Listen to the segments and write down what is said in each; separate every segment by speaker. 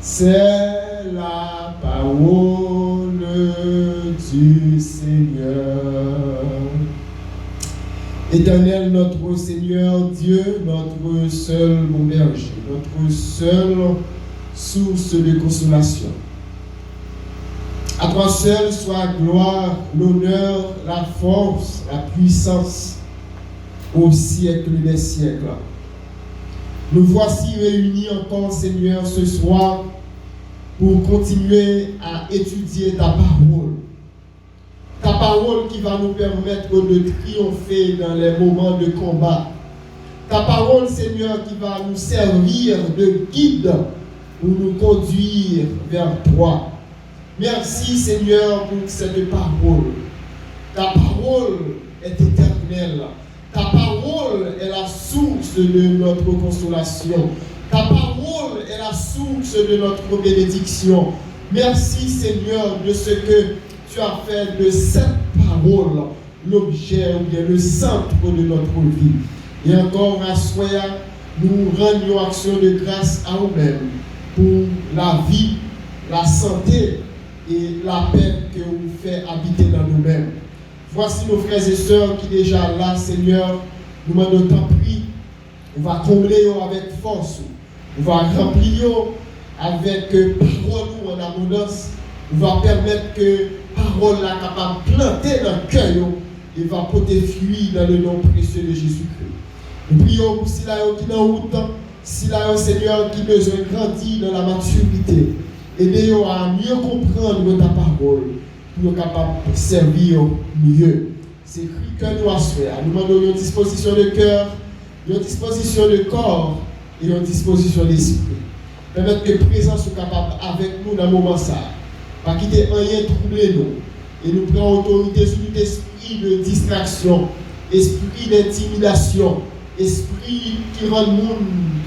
Speaker 1: C'est la parole du Seigneur. Éternel, notre Seigneur Dieu, notre seul bon berger, notre seule source de consolation. À toi seul soit gloire, l'honneur, la force, la puissance au siècle des siècles. Nous voici réunis encore, Seigneur, ce soir pour continuer à étudier ta parole. Ta parole qui va nous permettre de triompher dans les moments de combat. Ta parole, Seigneur, qui va nous servir de guide pour nous conduire vers toi. Merci, Seigneur, pour cette parole. Ta parole est éternelle. Ta parole est la source de notre consolation. Ta parole est la source de notre bénédiction. Merci, Seigneur, de ce que tu as fait de cette parole l'objet ou bien le centre de notre vie. Et encore à soir, nous rendons action de grâce à nous-mêmes pour la vie, la santé et la paix que vous faites habiter dans nous-mêmes. Voici nos frères et sœurs qui déjà là, Seigneur, nous demandons tant pris. On va combler avec force. On va remplir avec parole en abondance. On va permettre que parole là capable de planter dans le cœur et va porter fruit dans le nom précieux de Jésus-Christ. Nous prions pour ceux qui sont en route, ceux, Seigneur, qui besoin de grandir dans la maturité. Aidez-nous à mieux comprendre ta parole pour nous capables de servir mieux. C'est écrit que nous avons fait. Nous demandons une disposition de cœur, une disposition de corps et une disposition d'esprit. Permettre que la présence soit capable avec nous dans le moment ça. Pas quitter rien troubler nous. Et nous prenons autorité sur tout esprit de distraction, esprit d'intimidation, esprit qui rend le monde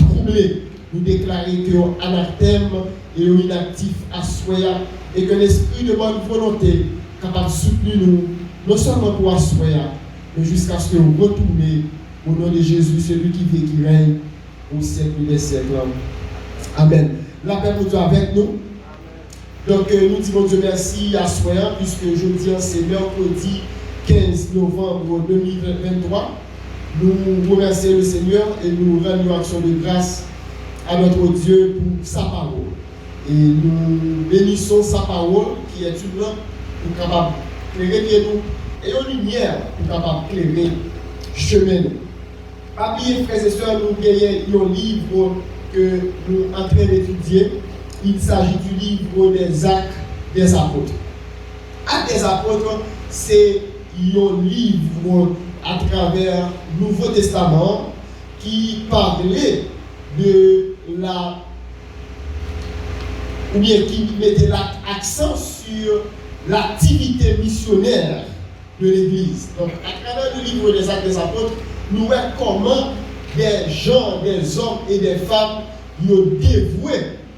Speaker 1: troublé. Nous déclarer que anathème et inactif à soi et que l'esprit de bonne volonté capable de soutenir nous, non seulement pour assoir, mais jusqu'à ce que nous retournions au nom de Jésus, celui qui vit et qui règne au siècle des siècles. Amen. La paix pour Dieu avec nous. Donc nous disons Dieu merci à soi, puisque jeudi c'est mercredi 15 novembre 2023. Nous remercions le Seigneur et nous rendons action de grâce à notre Dieu pour sa parole. Et nous bénissons sa parole qui est une lampe pour capable d'éclairer nous et une lumière pour capable d'éclairer chemin. Parmi frères et sœurs, nous avons un livre que nous sommes en train d'étudier. Il s'agit du livre des Actes des Apôtres. Actes des Apôtres, c'est un livre à travers le Nouveau Testament qui parlait de la, ou bien qui mettait l'accent sur l'activité missionnaire de l'Église. Donc, à travers le livre des Actes des Apôtres, nous voyons comment des gens, des hommes et des femmes y ont dévoué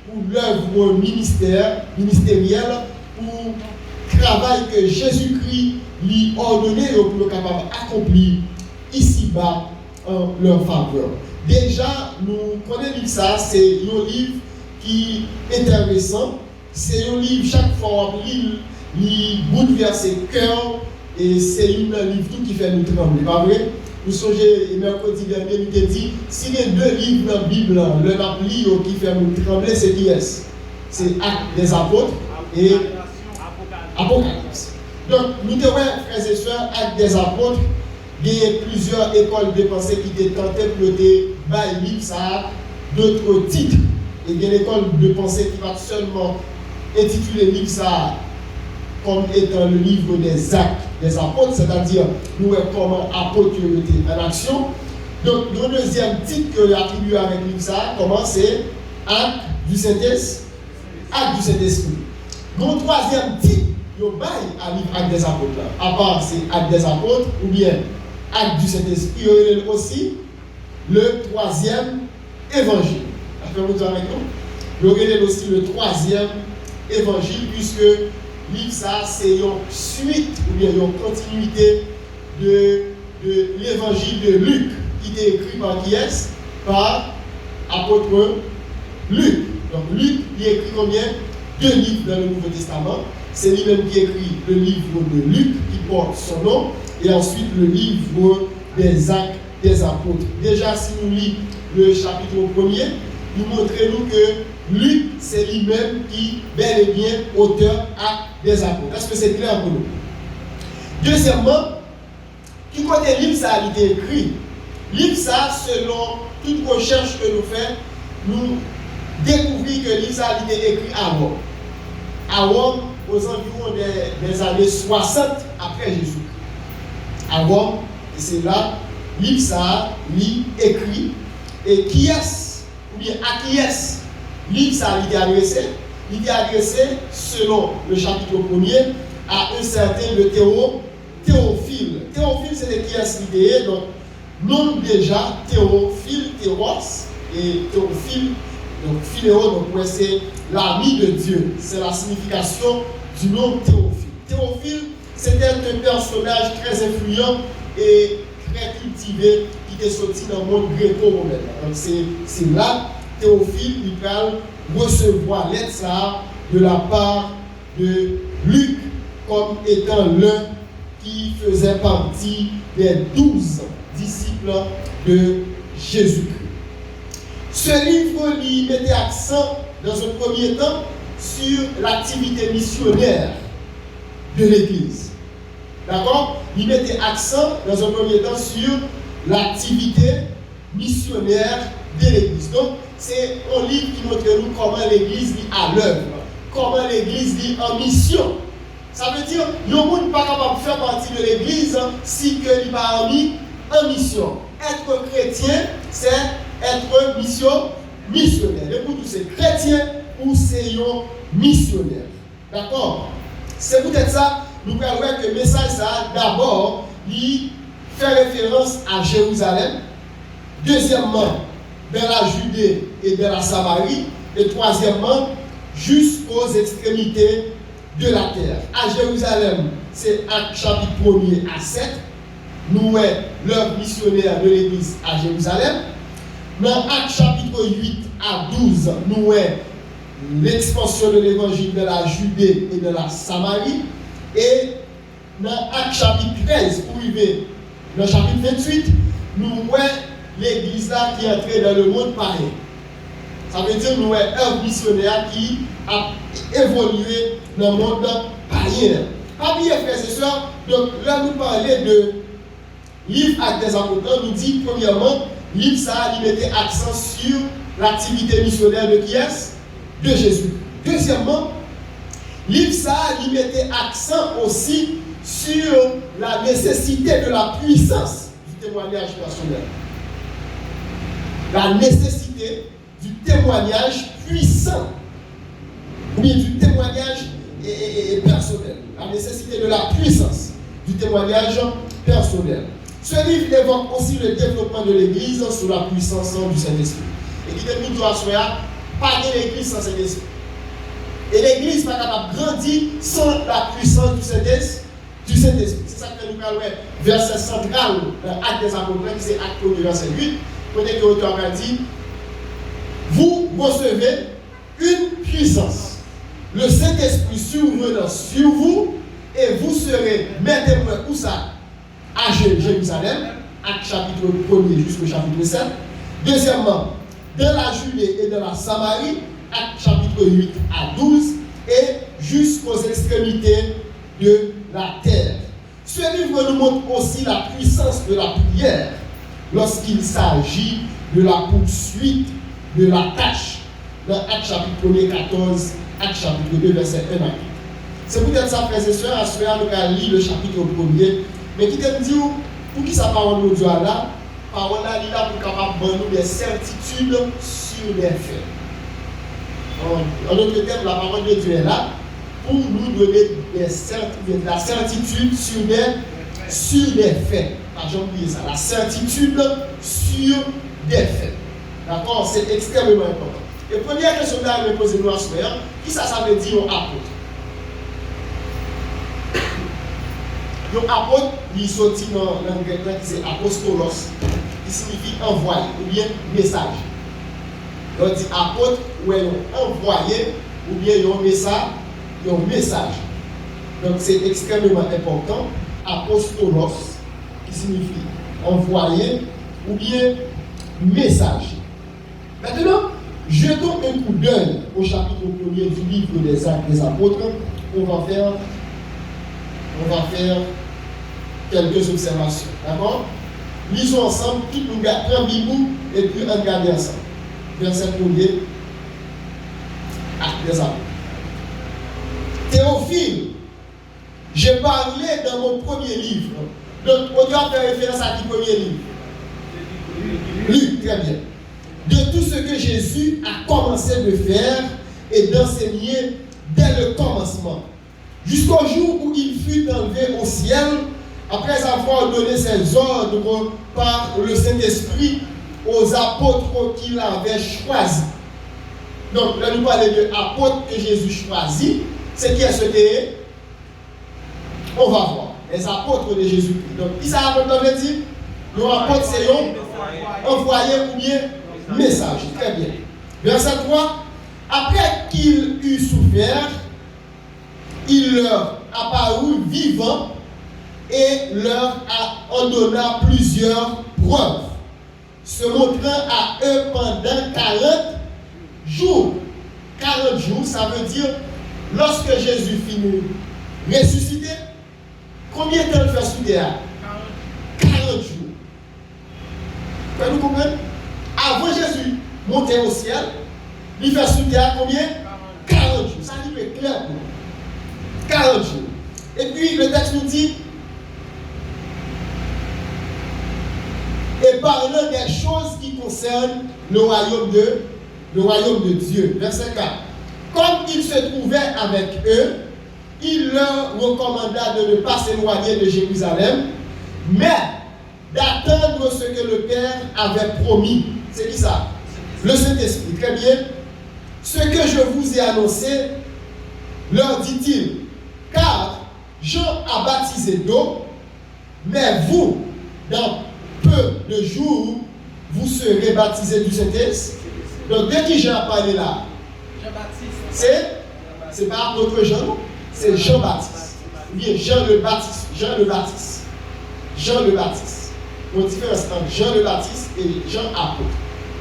Speaker 1: pour l'œuvre ministérielle, pour le travail que Jésus-Christ lui a ordonné pour le capable d'accomplir ici-bas en leur faveur. Déjà, nous connaissons ça, c'est un livre qui est intéressant. C'est un livre, chaque fois, il bouleverse le cœur et c'est un livre qui fait nous trembler. Pas vrai? Nous songez, mercredi dernier, nous avons dit, si les deux livres dans la Bible, le appli qui fait nous trembler, c'est qui est-ce? C'est Actes des Apôtres et Apocalypse. Donc, nous devons, frères et sœurs, Actes des Apôtres, il y a plusieurs écoles de pensée qui étaient tentées de livre, ça a d'autres titres. Et il y a une école de pensée qui va seulement intituler le livre ça comme étant le livre des Actes des Apôtres, c'est-à-dire nous voyons comment apôtres étaient en action. Donc, le deuxième titre que l'attribué avec le livre ça, comment c'est Actes du Saint-Esprit. Actes du Saint-Esprit. Le troisième titre, il y a un livre Actes des Apôtres. À part c'est Actes des Apôtres ou bien Actes du Saint-Esprit, il y a aussi le troisième évangile. Faites-vous avec nous. Il y a aussi le troisième évangile, puisque livre ça, c'est une suite ou bien une continuité de l'évangile de Luc, qui est écrit par qui est? Par apôtre Luc. Donc Luc, il écrit combien? 2 livres dans le Nouveau Testament. C'est lui-même qui écrit le livre de Luc, qui porte son nom, et ensuite le livre des Actes des Apôtres. Déjà, si nous lisons le chapitre 1er, nous montrons que Luc, c'est lui-même qui, bel et bien, auteur Actes des Apôtres. Est-ce que c'est clair pour nous? Deuxièmement, qui côté livre ça a été écrit? Livre ça, selon toute recherche que nous faisons, nous découvrons que livre ça a été écrit à Rome. À Rome, aux environs des années 60 après Jésus. À Rome, et c'est là, livre ça, écrit, et qui est, ou bien à qui est, livre ça a été adressé? Il est adressé, selon le chapitre 1er, à un certain Théophile. Théophile, c'est de qui est l'idée, donc, nom déjà, Théophile, Théos, et Théophile, donc Philéo, donc c'est l'ami de Dieu. C'est la signification du nom Théophile. Théophile, c'était un personnage très influent et très cultivé qui était sorti dans le monde gréco-romain. Donc c'est là, Théophile, il va recevoir l'aide de la part de Luc comme étant l'un qui faisait partie des 12 disciples de Jésus-Christ. Ce livre lui mettait accent dans un premier temps sur l'activité missionnaire de l'Église. D'accord? Il mettait accent dans un premier temps sur l'activité missionnaire de l'Église. Donc, c'est un livre qui montre nous comment l'Église est à l'œuvre, comment l'Église est en mission. Ça veut dire que le monde n'est pas capable de faire partie de l'Église si il n'est pas en mission. Être chrétien, c'est être missionnaire. Et pour tous ces chrétiens ou c'est un missionnaire. D'accord? C'est peut-être ça, nous pouvons voir que le message, ça, d'abord, il fait référence à Jérusalem. Deuxièmement, dans la Judée et dans la Samarie. Et troisièmement, jusqu'aux extrémités de la terre. À Jérusalem, c'est Actes chapitre 1er à 7. Nous voyons l'œuvre missionnaire de l'Église à Jérusalem. Dans Actes chapitre 8 à 12, nous voyons l'expansion de l'évangile de la Judée et de la Samarie. Et dans Actes chapitre 13, pour arriver dans le chapitre 28, nous voyons l'Église là qui est entrée dans le monde païen. Ça veut dire que nous avons œuvre missionnaire qui a évolué dans le monde païen. Parmi les frères et sœurs, donc là nous parlons de livre Actes des Apôtres, nous dit premièrement, livre ça, il mettait accent sur l'activité missionnaire de qui est? De Jésus. Deuxièmement, livre ça, il mettait accent aussi sur la nécessité de la puissance du témoignage personnel. La nécessité du témoignage puissant, ou bien du témoignage personnel. La nécessité de la puissance du témoignage personnel. Ce livre évoque aussi le développement de l'Église sous la puissance du Saint-Esprit. Et qui dit nous doit pas de l'Église sans Saint-Esprit. Et l'Église n'est pas capable de grandir sans la puissance du Saint-Esprit. C'est ça que nous parlons, verset central dans Actes des Apôtres, qui c'est Actes 1, verset 8. Côté que l'auteur a dit, vous recevez une puissance. Le Saint-Esprit survenant sur vous, et vous serez mes témoins où ça? À Jérusalem, Actes chapitre 1er jusqu'au chapitre 7. Deuxièmement, dans la Judée et dans la Samarie, Actes chapitre 8 à 12, et jusqu'aux extrémités de la terre. Ce livre nous montre aussi la puissance de la prière lorsqu'il s'agit de la poursuite de la tâche. Dans Actes chapitre 1er 14, Actes chapitre 2 verset 1 à 8. C'est peut-être ça, frères et sœurs, à ce moment nous allons lire le chapitre 1er, mais qui te dit pour qui sa parole nous dit là, parole là, il est là pour capable de nous des certitudes sur les faits. En d'autres termes, la parole de Dieu est là pour nous donner la certitude sur des faits. J'ai oublié ça. La certitude sur des faits. D'accord? C'est extrêmement important. Et première question que je vais poser nous à ce moment, qui ça veut dire un apôtre? Un apôtre, il sorti dans le grec qui c'est apostolos, qui signifie envoyé ou bien message. On dit apôtre ou envoyé ou bien un message. Donc c'est extrêmement important. Apostolos, qui signifie envoyé ou bien message. Maintenant, jetons un coup d'œil au chapitre 1er du livre des Actes des Apôtres. On va faire quelques observations. D'accord? Lisons ensemble, tout le monde prend Bible et puis on regarde ensemble. Verset 1er, Actes des Apôtres. Théophile, j'ai parlé dans mon premier livre. Donc, on doit faire référence à qui premier livre? Luc, très bien. De tout ce que Jésus a commencé de faire et d'enseigner dès le commencement, jusqu'au jour où il fut enlevé au ciel, après avoir donné ses ordres par le Saint-Esprit aux apôtres qu'il avait choisis. Donc, là, nous parlons de apôtres que Jésus choisit. C'est qui est-ce que est? On va voir. Les apôtres de Jésus-Christ. Donc, qui ça veut dire? Les apôtres, c'est envoyé ou bien message. Très bien. Verset 3. Après qu'il eut souffert, il leur apparut vivant et leur en donna plusieurs preuves, se montrant à eux pendant 40 jours. 40 jours, ça veut dire, lorsque Jésus finit ressuscité, combien de temps il fait sous terre? 40 jours. Vous comprenez? Avant Jésus monter au ciel, il fait sous terre combien? 40 jours. Ça dit est clair pour nous. 40 jours. Et puis le texte nous dit, et parlant des choses qui concernent le royaume de Dieu. Verset 4. Comme il se trouvait avec eux, il leur recommanda de ne pas s'éloigner de Jérusalem, mais d'attendre ce que le Père avait promis. C'est qui ça? Le Saint-Esprit. Très bien. Ce que je vous ai annoncé, leur dit-il, car Jean a baptisé d'eau, mais vous, dans peu de jours, vous serez baptisés du Saint-Esprit. Donc, dès que Jean a parlé là, c'est pas notre Jean, c'est Jean-Baptiste. Ou bien Jean le Baptiste. Jean le Baptiste. Jean le Baptiste. On différence entre Jean le Baptiste et Jean apôtre.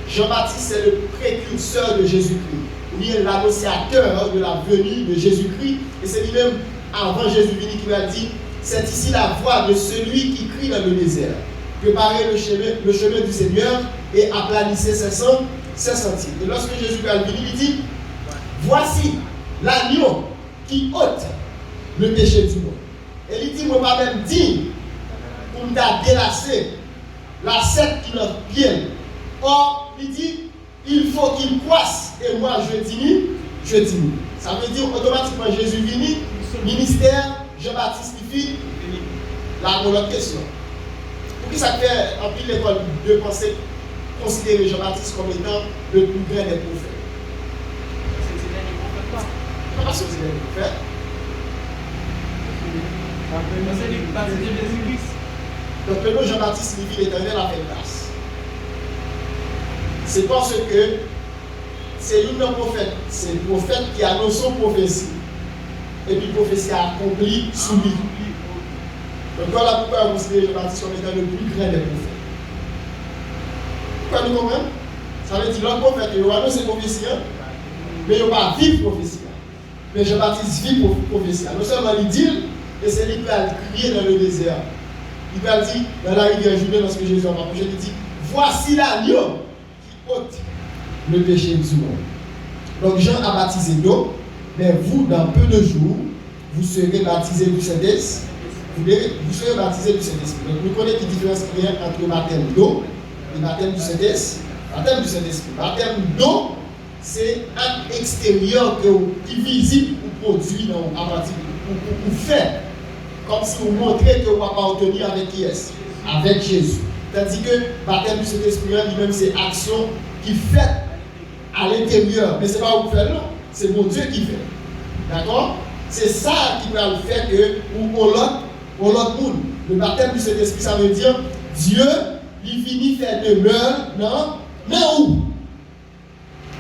Speaker 1: Jean-Baptiste, c'est le précurseur de Jésus-Christ. Ou bien l'annonciateur de la venue de Jésus-Christ. Et c'est lui-même, avant Jésus venu, qui lui a dit, c'est ici la voix de celui qui crie dans le désert. Préparez le chemin du Seigneur et aplanissez ses sentiers. Et lorsque Jésus est venu, il dit, voici l'agneau qui ôte le péché du monde. Et il dit, moi pas même digne pour me délasser la sève qui notre pied. Or, il dit, il faut qu'il croisse et moi je diminue. Ça veut dire automatiquement Jésus venu, ministère, Jean-Baptiste qui la bonne question. Pour qui ça fait en pile l'école de penser, considérer Jean-Baptiste comme étant le plus grand des prophètes? Parce que c'est le prophète. Donc le nom Jean-Baptiste signifie l'Éternel a fait grâce. C'est parce que c'est un prophète. C'est le prophète qui annonce son prophétie. Et puis la prophétie a accompli sous lui. Donc voilà pourquoi vous considérez Jean-Baptiste comme étant le plus grand des prophètes. Pourquoi nous comprenons? Ça veut dire que le prophète, il va annoncer prophétie, mais il ne va pas vivre prophétie. Mais Jean-Baptiste vit prophétie. Non seulement il dit, et c'est lui qui va crier dans le désert. Il va dire, dans la rivière Jourdain, lorsque Jésus en va approcher, il dit, voici l'agneau qui ôte le péché du monde. Donc Jean a baptisé d'eau, mais vous, dans peu de jours, vous serez baptisés du Saint-Esprit. Vous serez baptisés du Saint-Esprit. Donc nous connaissons la différence qu'il y a entre le baptême d'eau et le baptême du Saint-Esprit. Baptême du Saint-Esprit. Baptême d'eau, c'est un acte extérieur qui est visible ou produit à partir pour faire. Comme si vous montrez que vous n'avez pas obtenu avec qui est-ce? Avec Jésus. C'est-à-dire que le baptême du Saint-Esprit lui-même, c'est action qui fait à l'intérieur. Mais ce n'est pas vous faire, non. C'est mon Dieu qui fait. D'accord? C'est ça qui va le faire que pour l'autre monde. Le baptême du Saint-Esprit, ça veut dire Dieu, il finit faire demeure, non? Mais où?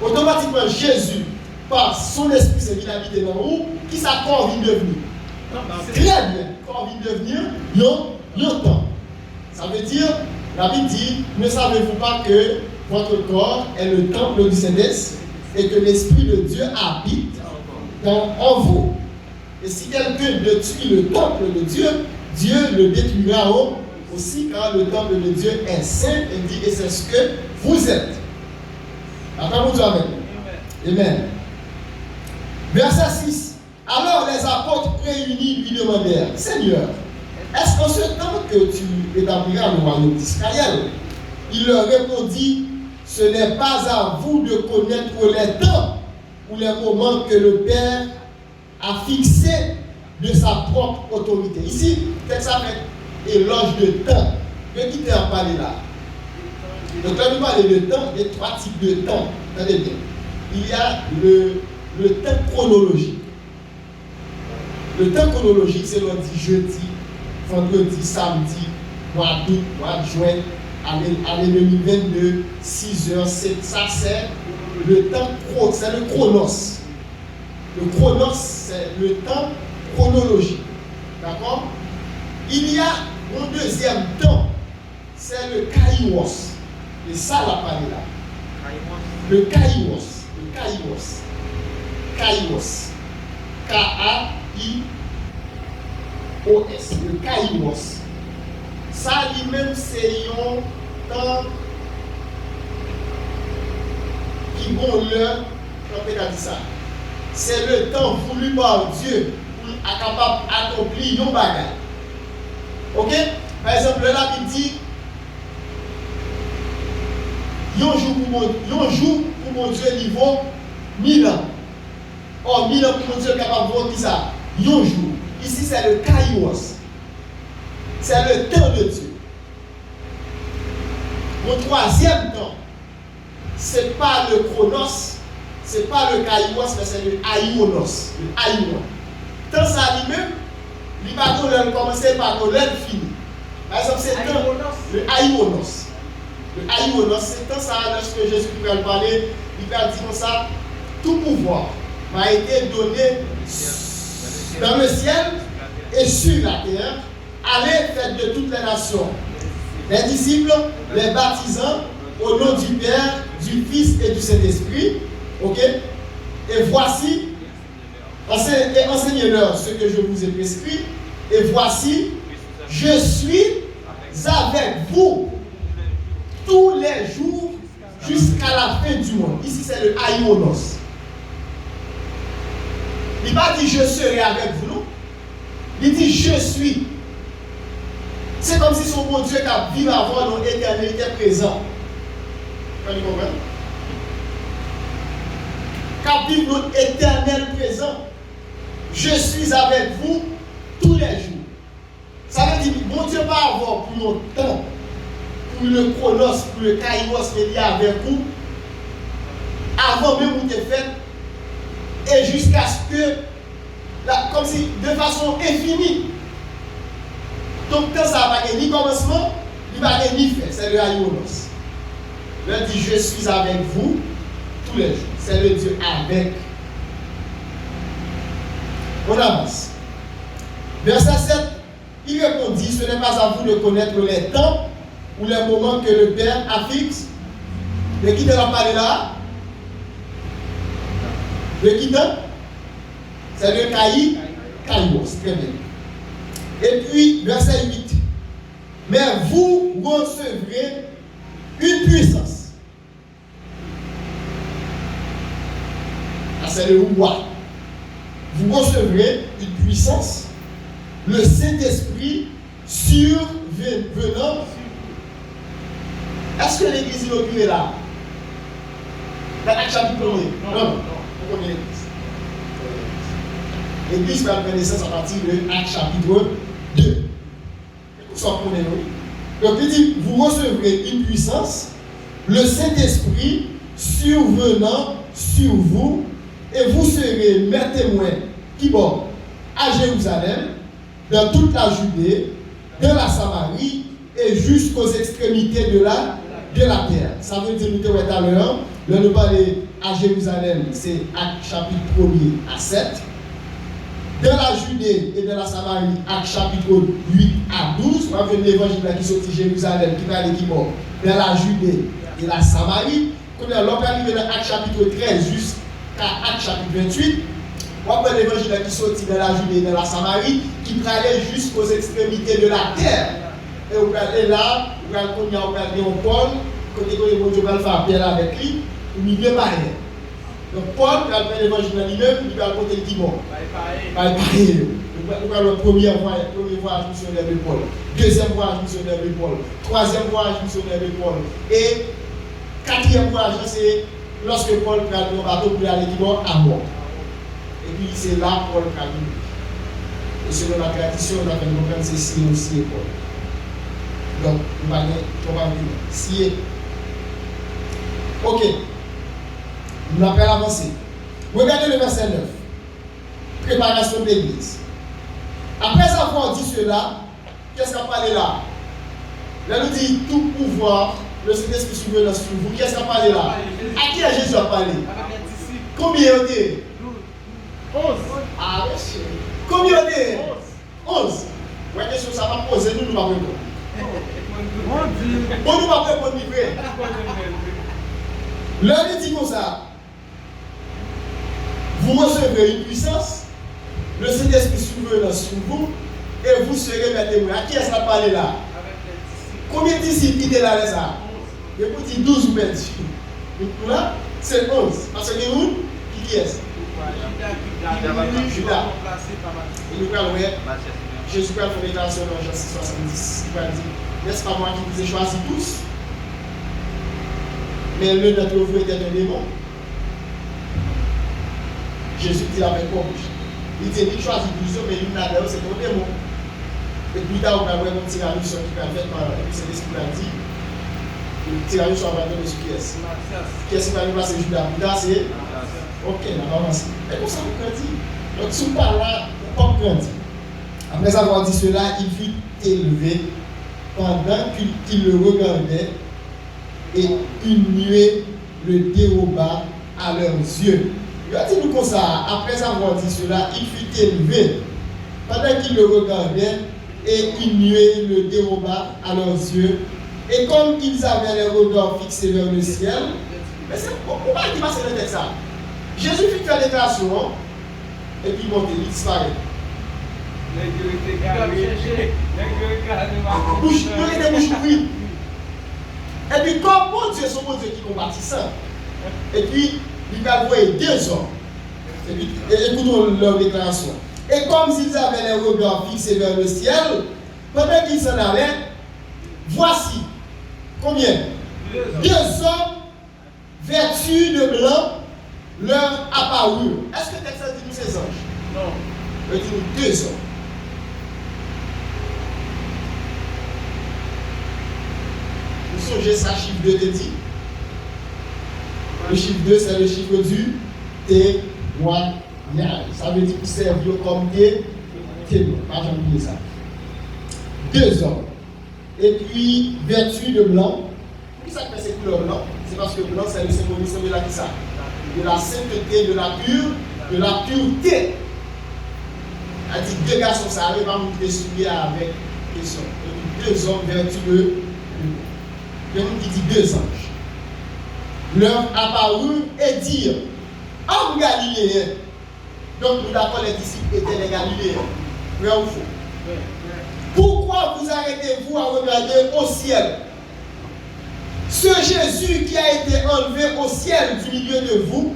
Speaker 1: automatiquement Jésus, par son esprit, c'est qu'il habite dans nous, qui ça corps vient devenir. Très bien, corps vient devenir, non temps. Ça veut dire, la Bible dit, ne savez-vous pas que votre corps est le temple du Saint-Esprit et que l'Esprit de Dieu habite en vous. Et si quelqu'un détruit le temple de Dieu, Dieu le détruira aussi, car le temple de Dieu est saint et c'est ce que vous êtes. Attends-nous, Amen. Amen. Verset 6. Alors les apôtres réunis lui demandèrent, Seigneur, est-ce qu'en ce temps que tu établiras le royaume d'Israël? Il leur répondit, ce n'est pas à vous de connaître les temps ou les moments que le Père a fixé de sa propre autorité. Ici, texte ça fait éloge de temps. De qui t'es en parler là? Donc là, nous parlons de temps, il y a 3 types de temps. Attendez bien. Il y a le temps chronologique. Le temps chronologique, c'est lundi, jeudi, vendredi, samedi, mois d'août, mois de juin, année 2022, 6 heures, 7. Ça, c'est le temps, c'est le chronos. Le chronos, c'est le temps chronologique. D'accord? Il y a un deuxième temps, c'est le kairos. Et ça, la parole là. Le kairos. Le kairos. Kairos. K-A-I-O-S. Le kairos. Ça, lui-même, c'est un temps qui bon l'heure, comme on a dit ça. C'est le temps voulu par Dieu pour être capable d'accomplir nos bagages. Ok? Par exemple, là, il dit un jour pour mon Dieu niveau 1000 ans. Or, 1000 ans pour mon Dieu capable de voir qui ça? Un jour. Ici, c'est le kairos. C'est le temps de Dieu. Mon troisième temps, ce n'est pas le chronos, ce n'est pas le kairos, mais c'est le aïonos. Le aïonos. Tant ça lui-même, il va commencer par le fini. Par exemple, c'est le aïonos. Le aïonos, c'est tant ça, lorsque Jésus va parler, il va dire comme ça, tout pouvoir m'a été donné dans le ciel et sur la terre. Allez, faites de toutes les nations les disciples, les baptisants au nom du Père, du Fils et du Saint-Esprit. Ok? Et voici, enseignez-leur ce que je vous ai prescrit. Et voici, je suis avec vous tous les jours jusqu'à la fin du monde. Ici, c'est le aïonos. Il n'a pas dit je serai avec vous, non? Il dit je suis. C'est comme si son bon Dieu qui a vécu avant dans l'éternité présent. Vous comprenez? Qui a vécu dans l'éternel présent. Je suis avec vous tous les jours. Ça veut dire que bon Dieu va avoir pour longtemps, pour le chronos, pour le kairos, il est avec vous, avant même où tu es fait, et jusqu'à ce que, comme si de façon infinie. Donc, quand ça va ni commencement, il va ni fin. C'est le aïonos. Il dit je suis avec vous tous les jours. C'est le Dieu avec. On avance. Verset 7, il répondit, ce n'est pas à vous de connaître les temps ou les moments que le Père a fixé. De qui te va parler là? De qui te? C'est le kairos. Très bien. Et puis, verset 8. Mais vous recevrez une puissance. C'est le roi. Vous recevrez une puissance, le Saint-Esprit survenant. Est-ce que l'église inaugurée est là? Dans l'acte chapitre 1. Non. Vous connaissez l'église. L'église va prendre naissance à partir de l'acte chapitre 2. Donc il dit, vous recevrez une puissance, le Saint-Esprit survenant sur vous, et vous serez mes témoins qui vont à Jérusalem, dans toute la Judée, de la Samarie et jusqu'aux extrémités de la terre. Ça veut dire, nous te tout à l'heure, nous parlons à Jérusalem, c'est Actes chapitre 1er à 7. Dans la Judée et dans la Samarie, Actes chapitre 8 à 12. On va voir l'évangile qui sortit de Jérusalem, qui va aller qui mort. Dans la Judée et la Samarie. Quand on est arrivé dans Actes chapitre 13 jusqu'à Actes chapitre 28, on va voir l'évangile qui sortit dans la Judée et dans la Samarie, qui va aller jusqu'aux extrémités de la terre. Et on va aller là, on va aller en Paul, côté que le Dieu va faire appel avec lui, au milieu de barrière. Donc Paul, quand il fait l'évangile lui-même, il va porter le timon. Il va le premier voyage missionnaire de Paul, deuxième voyage missionnaire de Paul, troisième voyage missionnaire de Paul. Et quatrième voyage, c'est lorsque Paul prend le bateau pour aller à mort. Et puis c'est là Paul prend le. Et selon la tradition, on a fait comprendre c'est si aussi Paul. Donc, on va dire, si. Ok. Nous appelons avancer. Regardez le verset 9. Préparation de l'église. Après avoir dit cela, qu'est-ce qu'a parlé là? Là, nous dit tout pouvoir, le Saint-Esprit souverain sur vous. Qu'est-ce qu'a parlé là? À qui a Jésus a parlé? Combien on est? 11. Ah, monsieur. Combien on est? 11. Ouais, question, ça va poser, nous va répondre. Bon, nous va répondre, Là, il dit comme ça. Vous recevrez une puissance, le Saint-Esprit souverain sur vous, et vous serez mes témoins. À qui est-ce qu'on a parlé là? Combien de disciples qui étaient là, ça? Je vous dis 12 ou 20. Donc là, c'est 11. Parce que nous, qui est-ce? Judas. Et nous parlons, Jésus parle de déclaration dans Jean 6, 70. Il va dire, n'est-ce pas moi qui vous ai choisi tous? Mais l'un d'entre vous était un démon. Jésus dit avec quoi? Il dit qu'il choisit 12 mais il n'a pas, c'est un démon. Et plus tard, on va voir un tirage qui va faire par le Saint-Esprit qui a dit. Le tirage va donner ce qui est. Qui est-ce qui va nous passer Judas? Judas, c'est. Ok, on va avancer. Et comme ça, on grandit. Donc, si on parle là, on peut grandir. Après avoir dit cela, il fut élevé pendant qu'il le regardait et une nuée le déroba à leurs yeux. Il a dit nous comme ça, après avoir dit cela, il fut élevé pendant qu'il le regardait et une nuée le déroba à leurs yeux. Et comme ils avaient les regards fixés vers le ciel, mais c'est pourquoi il passe le texte ça? Jésus fit faire déclaration et puis monter, il disparaît. Bouche, il était bouche ouverte. Et puis, comme mon Dieu, c'est mon Dieu qui combattit ça. Et puis, il a envoyé 2 hommes. Et puis, écoutons leur déclaration. Et comme s'ils avaient les regards fixés vers le ciel, pendant qu'ils s'en allaient, voici, combien? 2 hommes vêtus de blanc leur apparurent. Est-ce que le texte dit nous ces anges? Non. Il dit nous 2 hommes. Vous songez ça, chiffre 2 te dit. Le chiffre 2, c'est le chiffre du témoignage. Ça veut dire que servir comme témoin. Pas jamais oublier ça. 2 hommes. Et puis, vêtus de blanc. Pourquoi ça fait cette couleur blanc? C'est parce que blanc, c'est le symbolisme de la ça. De la sainteté, de la pureté. Elle dit 2 garçons, ça arrive à nous souiller avec question. Et puis 2 hommes vêtus de blanc. Il y a qui dit 2 anges. Leur apparut et dirent, homme galiléen. Donc nous d'accord, les disciples étaient les Galiléens. Vrai ou faux? Pourquoi vous arrêtez-vous à regarder au ciel? Ce Jésus qui a été enlevé au ciel du milieu de vous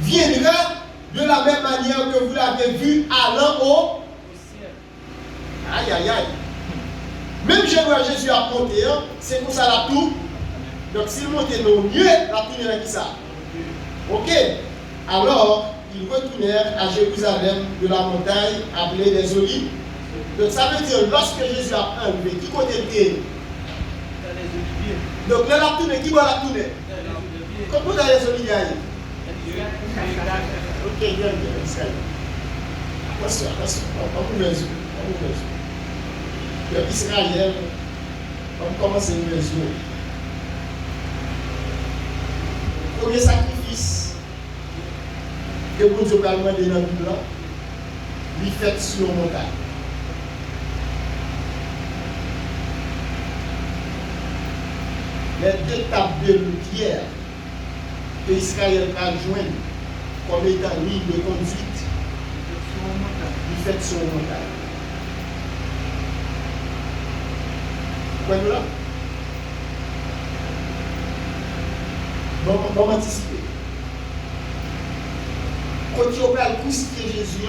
Speaker 1: viendra de la même manière que vous l'avez vu allant au ciel. Aïe, aïe, aïe. Même Jésus a monté, c'est pour ça la tour. Donc s'il montait nos mieux, la tour est qui ça? Ok. Alors, ils retournèrent à Jérusalem de la montagne appelée des Olives. Donc ça veut dire, lorsque Jésus a enlevé, qui côté était? Donc là, la tournée, qui va la tourner? Comment dans les Oliviers? Ok, bien, bien. Attention, on peut mesure. Israël, on commence à mesure. Premier sacrifice que pour Dieu va demander dans le Bible, il fait sur une montagne. Les deux tables de pierre que Israël a joint comme étant ligne de conduite, il fait sur une montagne. Vous voyez là? Bon, anticiper. Quand tu opères le crucifié Jésus,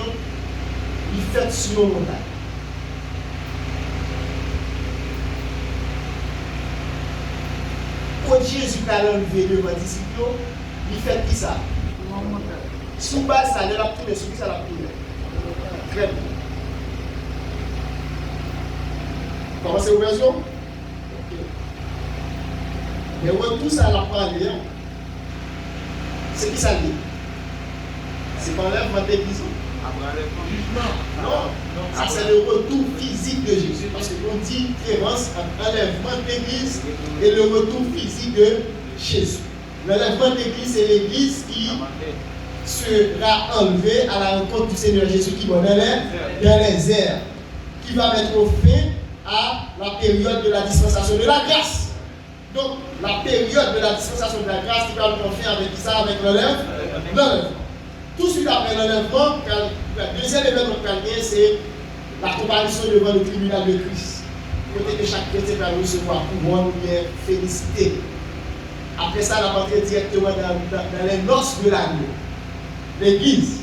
Speaker 1: il fait sur une montagne. Quand Jésus a enlevé devant les disciples, il fait qui ça? Sous bas, ça ne l'a pas tourné, sous qui ça l'a tourné? Très bien. Comment c'est l'ouverture? Ok. Mais retour, ça l'a parlé. C'est qui ça dit? C'est pas l'enlèvement de l'église. Non, ça c'est le retour physique de Jésus. Parce qu'on dit différence entre l'enlèvement de l'église et le retour physique de Jésus. L'enlèvement de l'église, c'est l'église qui sera enlevée à la rencontre du Seigneur Jésus qui va dans les airs, qui va mettre fin à la période de la dispensation de la grâce. Donc, la période de la dispensation de la grâce qui va le faire avec ça, avec l'enlèvement. Tout de suite après l'enlèvement, le deuxième événement qu'il c'est la comparaison devant le tribunal de Christ. Côté que chaque chrétien va recevoir couronne ou bien félicité. Après ça, on va entrer directement dans les noces de l'agneau. L'église.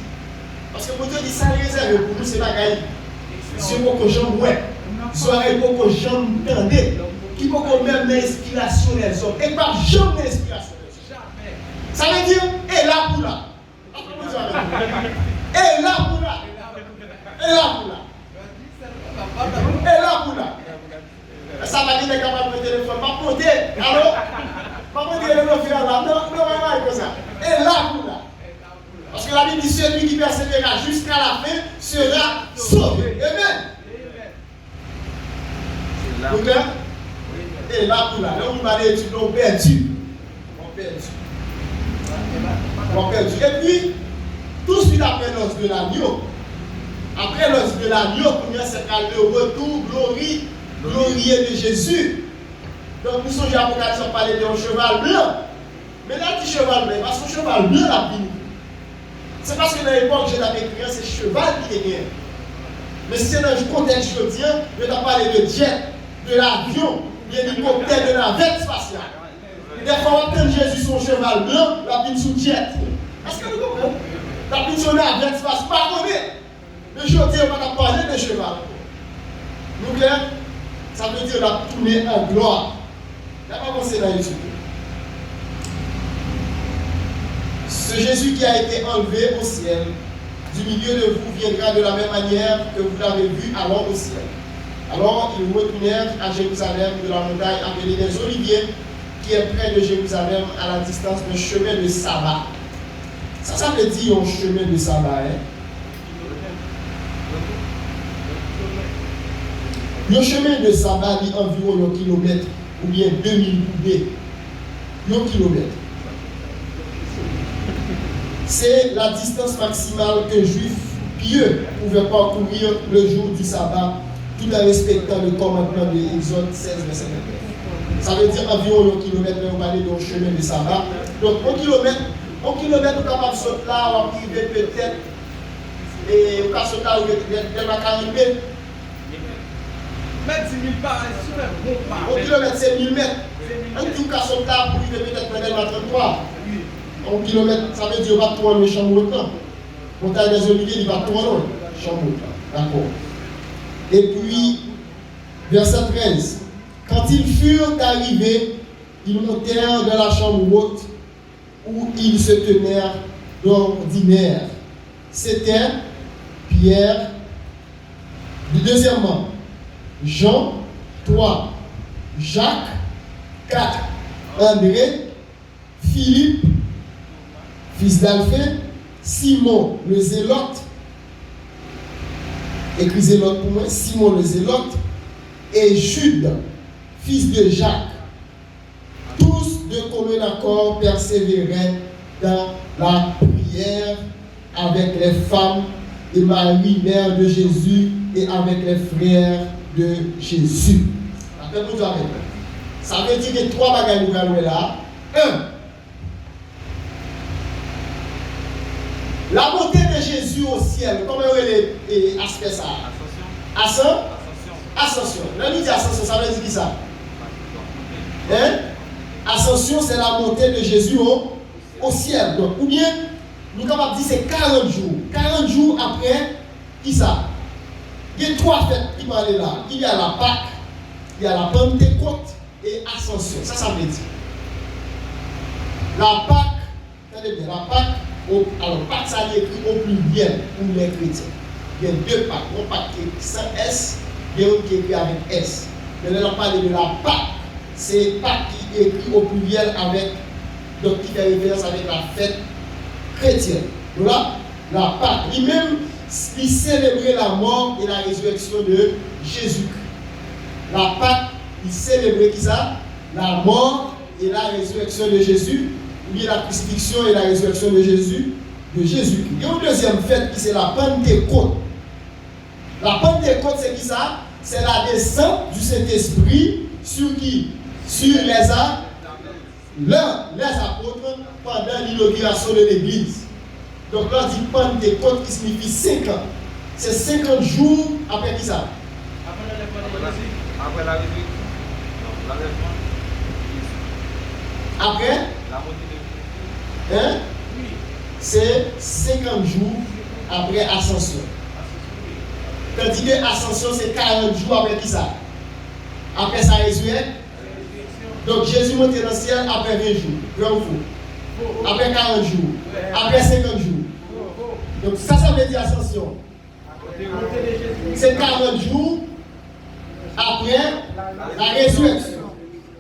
Speaker 1: Parce que pour Dieu dit ça réserve pour nous, c'est pas gaï. C'est pour que j'en ouais. C'est pour que j'en entendais. Qui peut même l'inspiration des hommes. Et pas jamais l'inspiration des hommes. Ça veut dire, et là pour là. Et là pour là. Et là pour là. Et là pour là. Ça va dire capable de téléphone. Pas porter. Alors, pas porter le nom final là. Non, non, comme ça. Et là pour là. Parce que la Bible dit celui qui persévérera jusqu'à la fin sera sauvé. Amen. Vous clair? Et là pour là. Là, on va aller étudier, on perdu. On perdu. Et puis, tout de suite après l'os de l'agneau, c'est le retour glorieux de Jésus. Donc, nous sommes à Apocalypse, on parlait d'un cheval blanc. Mais là, tu cheval blanc, parce que cheval blanc, la vie. C'est parce que dans l'époque, j'ai la écrit, c'est cheval qui est bien. Mais si c'est dans le contexte jodien, je vais parler de jet, de l'avion, de l'hélicoptère, de la navette spatiale. Des fois, on entend Jésus son cheval blanc, la vie sous jet. Est-ce que vous comprenez? La vie sur la navette spatiale, pas connaître. Le jodien, on va parler de cheval. Nous clair? Ça veut dire la tournée en gloire. Là, on va commencer dans YouTube. Ce Jésus qui a été enlevé au ciel, du milieu de vous viendra de la même manière que vous l'avez vu alors au ciel. Alors ils retournèrent à Jérusalem de la montagne appelée des Oliviers, qui est près de Jérusalem à la distance d'un chemin de sabbat. Ça veut dire un chemin de sabbat. Le chemin de sabbat dit environ 1 kilomètre ou bien 2000 coudées. 1 kilomètre. C'est la distance maximale qu'un juif pieux pouvait parcourir le jour du sabbat, tout en respectant le commandement de Exode 16, verset 29. Ça veut dire environ 1 kilomètre, mais on va aller dans le chemin de sabbat. Donc 1 kilomètre, on est capable de sauter là, on va arriver peut-être, et on va sauter là, on va arriver.
Speaker 2: Mettre 10 000 par an,
Speaker 1: 1 kilomètre, c'est 1000 mètres. On dit qu'on va sauter là pour arriver peut-être dans le 33. 1 kilomètre, ça veut dire qu'il va tourner le champ de temps. Montagne des Oliviers, il va tourner le champ de temps. D'accord. Et puis, verset 13. Quand ils furent arrivés, ils montèrent dans la chambre haute où ils se tenèrent d'ordinaire. C'était Pierre. Deuxièmement, Jean, 3, Jacques, 4, André, Philippe, fils d'Alphée, Simon le Zélote, écrit Zélote pour moi, Simon le Zélote, et Jude, fils de Jacques. Tous de commun accord persévéraient dans la prière avec les femmes et Marie, mère de Jésus, et avec les frères de Jésus. Rappelez-vous avec moi. Ça veut dire que trois bagages nous allons là. Un, la montée de Jésus au ciel. Comment est l'aspect ça? Ascension. Là, nous dit ascension, ça veut dire qui ça? Hein? Ascension, c'est la montée de Jésus au ciel. Donc, ou bien, nous sommes capables de dire c'est 40 jours. 40 jours après, qui ça? Il y a trois fêtes qui vont aller là. Il y a la Pâque, il y a la Pentecôte et Ascension. Ça veut dire. La Pâque, attendez bien, la Pâque, alors Pâque, ça est écrit au pluriel pour les chrétiens. Il y a deux Pâques. Un Pâque qui est sans S, et un qui est écrit avec S. Mais là, on parle de la Pâque. C'est Pâque qui est écrit au pluriel avec, donc qui fait référence avec la fête chrétienne. Voilà, la Pâque. Lui-même, il célébrait la mort et la résurrection de Jésus. La Pâque, il célébrait qui ça? La mort et la résurrection de Jésus. Il y a la crucifixion et la résurrection de Jésus. Il y a une deuxième fête qui c'est la Pentecôte. La Pentecôte, c'est qui ça? C'est la descente du Saint-Esprit sur qui? Sur les apôtres pendant l'inauguration de l'Église. Donc là, on dit Pentecôte qui signifie 5 ans. C'est 50 jours après qui ça?
Speaker 2: Après la résurrection.
Speaker 1: Après?
Speaker 2: La montée de Jésus.
Speaker 1: Hein?
Speaker 2: Oui.
Speaker 1: C'est 50 jours après Ascension. Tandis que Ascension, c'est 40 jours après qui ça? Après sa résurrection. Donc Jésus monte dans le ciel après 20 jours. Vrai ou faux? Après 40 jours. Après 50 jours. Donc ça veut dire Ascension. C'est 40 jours après la résurrection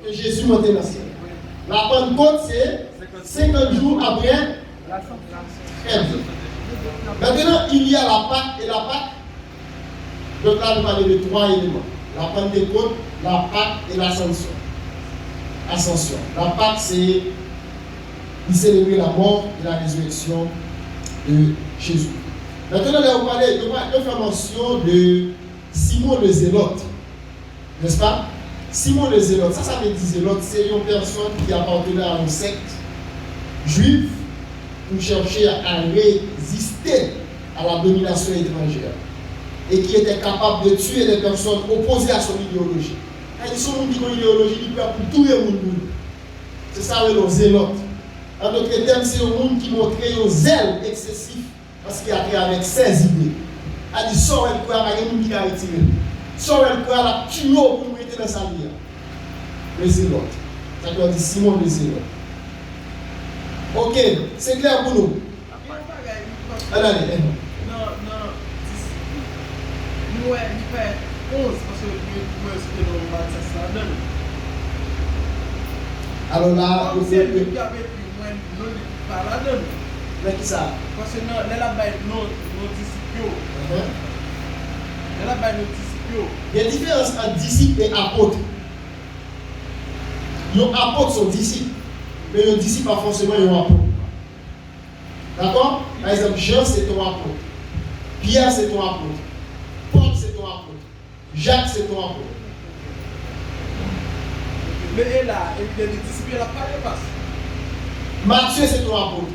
Speaker 1: que Jésus monte dans le ciel. La Pentecôte, c'est 50 jours après. Maintenant, il y a la Pâque et la Pâque. Donc là, nous parlons de trois éléments. La Pentecôte, la Pâque et l'Ascension. Ascension. La Pâque, c'est célébrer la mort et la résurrection de Jésus. Maintenant, là, on fait mention de Simon le Zélote. N'est-ce pas? Simon le Zélote, ça veut dire Zélote, c'est une personne qui appartenait à une secte juive pour chercher à résister à la domination étrangère et qui était capable de tuer les personnes opposées à son idéologie. Il y a des gens qui ont une idéologie qui peut pour tout le monde. C'est ça le Zélote. En d'autres termes, c'est un monde qui montrait un zèle excessif parce qu'il a créé avec ses idées. Il a dit, sort le quoi, il y a un monde qui a retiré. Sort le quoi, la tuer pour nous mettre dans sa vie. Le Zélote. Ça veut dire Simon le Zélote. Ok, c'est clair pour nous. Allez.
Speaker 2: Non. Nous, il fait 11 parce que nous, c'était dans Baptiste là-dedans.
Speaker 1: Alors là,
Speaker 2: c'est lui qui avait pu nous par là-dedans.
Speaker 1: Mais qui ça?
Speaker 2: Parce que nous, là-bas, nos disciples. Là-bas, nos disciples.
Speaker 1: Il y a une différence entre disciples et apôtres. Les apôtres sont disciples, mais les disciples pas forcément les apôtres. D'accord? Par exemple, Jean c'est ton apôtre, Pierre c'est ton apôtre, Paul c'est ton apôtre, Jacques c'est ton apôtre.
Speaker 2: Mais là, les disciples, il n'a pas de passe.
Speaker 1: Matthieu c'est ton apôtre,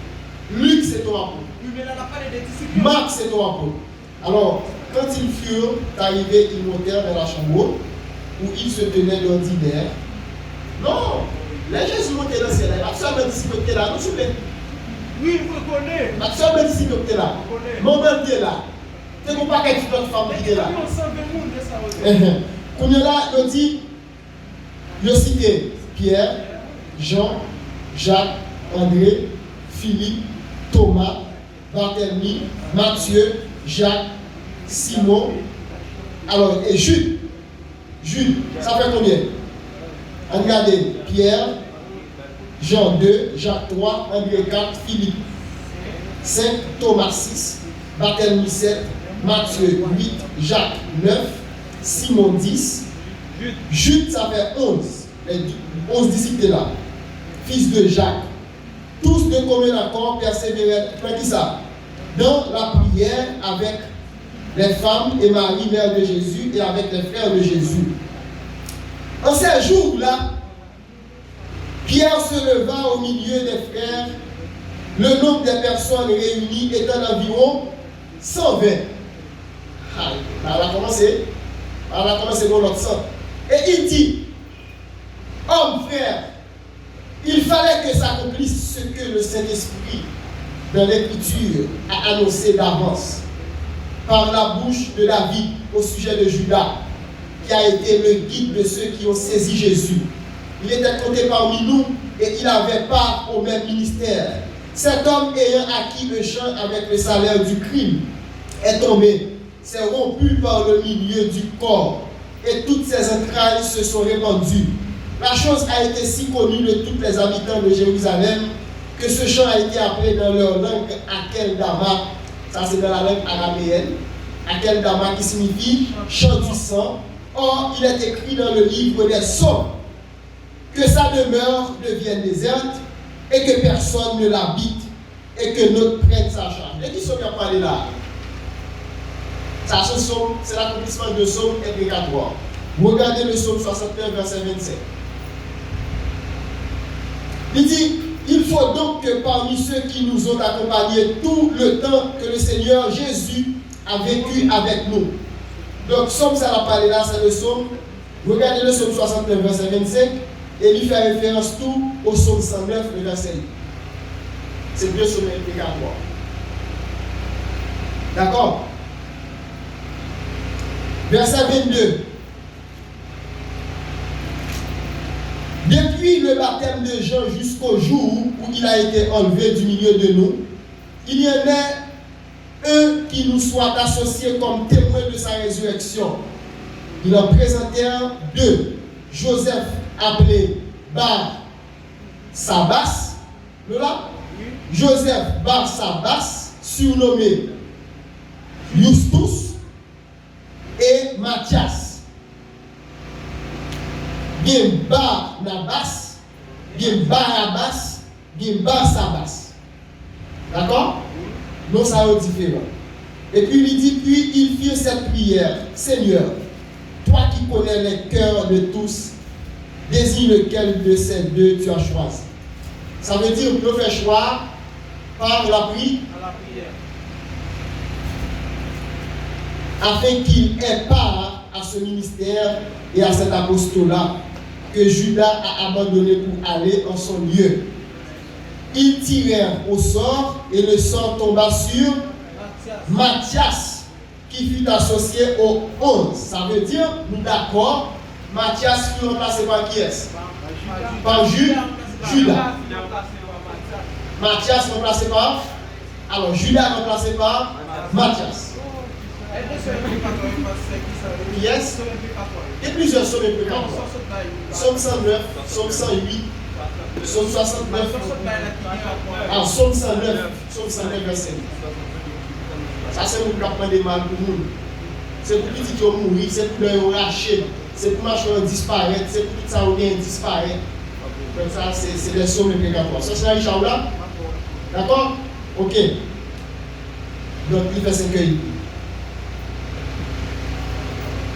Speaker 1: Luc c'est ton apôtre,
Speaker 2: Oui, mais là, il n'a pas de disciples.
Speaker 1: Marc c'est ton apôtre. Alors, quand ils furent arrivés, ils montèrent vers la chambre haute, où ils se tenaient d'ordinaire. Non, les Jésus montaient dans le ciel, il y a absolument disciples qui étaient là, nous souvenez.
Speaker 2: Oui, vous connaissez.
Speaker 1: Absolument disciples qui étaient là. Mon même qui est là. C'est pour pas qu'il y ait une autre femme qui est là. Quand il est là, il dit, il cite Pierre, Jean, Jacques, André, Philippe, Thomas, Barthélemy, Matthieu, Jacques, Simon, alors, et Jude. Jude, ça fait combien? Regardez, Pierre, Jean 2, Jacques 3, André 4, Philippe 5, Thomas 6, Barthélemy 7, Matthieu 8, Jacques 9, Simon 10, Jude ça fait 11, les 11 disciples là, fils de Jacques, tous de commun accord persévéraient, qui ça? dans la prière avec les femmes et Marie, mère de Jésus, et avec les frères de Jésus. En ces jours-là, Pierre se leva au milieu des frères. Le nombre des personnes réunies étant d'environ 120. On va commencer dans l'autre sens. Et il dit, hommes, frères, il fallait que s'accomplisse ce que le Saint-Esprit, dans l'Écriture, a annoncé d'avance, par la bouche de David au sujet de Judas, qui a été le guide de ceux qui ont saisi Jésus. Il était compté parmi nous et il avait part au même ministère. Cet homme ayant acquis le champ avec le salaire du crime est tombé, s'est rompu par le milieu du corps et toutes ses entrailles se sont répandues. La chose a été si connue de tous les habitants de Jérusalem que ce champ a été appelé dans leur langue Akeldama, ça c'est dans la langue araméenne, Akeldama qui signifie champ du sang. Or, il est écrit dans le livre des Psaumes que sa demeure devienne déserte et que personne ne l'habite et que notre prenne sa charge. Et qui sont bien parlé là? Ça, c'est l'accomplissement de Psaume imprécatoire. Regardez le Psaume 69, verset 27. Il dit, il faut donc que parmi ceux qui nous ont accompagnés tout le temps que le Seigneur Jésus a vécu avec nous. Donc, Psaume, ça va parler là, c'est le Psaume. Regardez le Psaume 69, verset 25. Et il fait référence tout au Psaume 109, le verset 8. C'est deux psaumes imprécatoires. D'accord? Verset 22. Depuis le baptême de Jean jusqu'au jour où il a été enlevé du milieu de nous, il y en a eux qui nous soient associés comme témoins de sa résurrection. Il en présentèrent deux. Joseph, appelé Bar Sabas, Joseph Bar Sabas, surnommé Justus, et Matthias. Bien Barnabas, bien Barabbas, bien Barsabas. D'accord? Non, ça est différent. Et puis il dit, puis il fit cette prière. Seigneur, toi qui connais les cœurs de tous, désigne lequel de ces deux tu as choisi. Ça veut dire que nous faisons choix par la prière. Afin qu'il ait part à ce ministère et à cet apostolat que Judas a abandonné pour aller en son lieu. Ils tirèrent au sort et le sort tomba sur Matthias, qui fut associé aux 11. Ça veut dire, nous d'accord, Matthias fut remplacé par qui est-ce? Par Judas. Matthias remplacé par? Alors, Judas remplacé par Matthias. Yes. Il y a plusieurs psaumes imprécatoires. Psaume 109, Psaume 108, Psaume 69. Alors, Psaume 109, verset 8. Ça, c'est pour prendre des mal pour nous. C'est pour petit qui ont mouru, c'est pour leur racher, c'est pour marcher disparaître, c'est pour tout ça ou bien disparaître. Donc, ça, c'est les psaumes imprécatoires. Ça, c'est la Inch'Allah. D'accord? Ok. Donc, il fait 5 œils.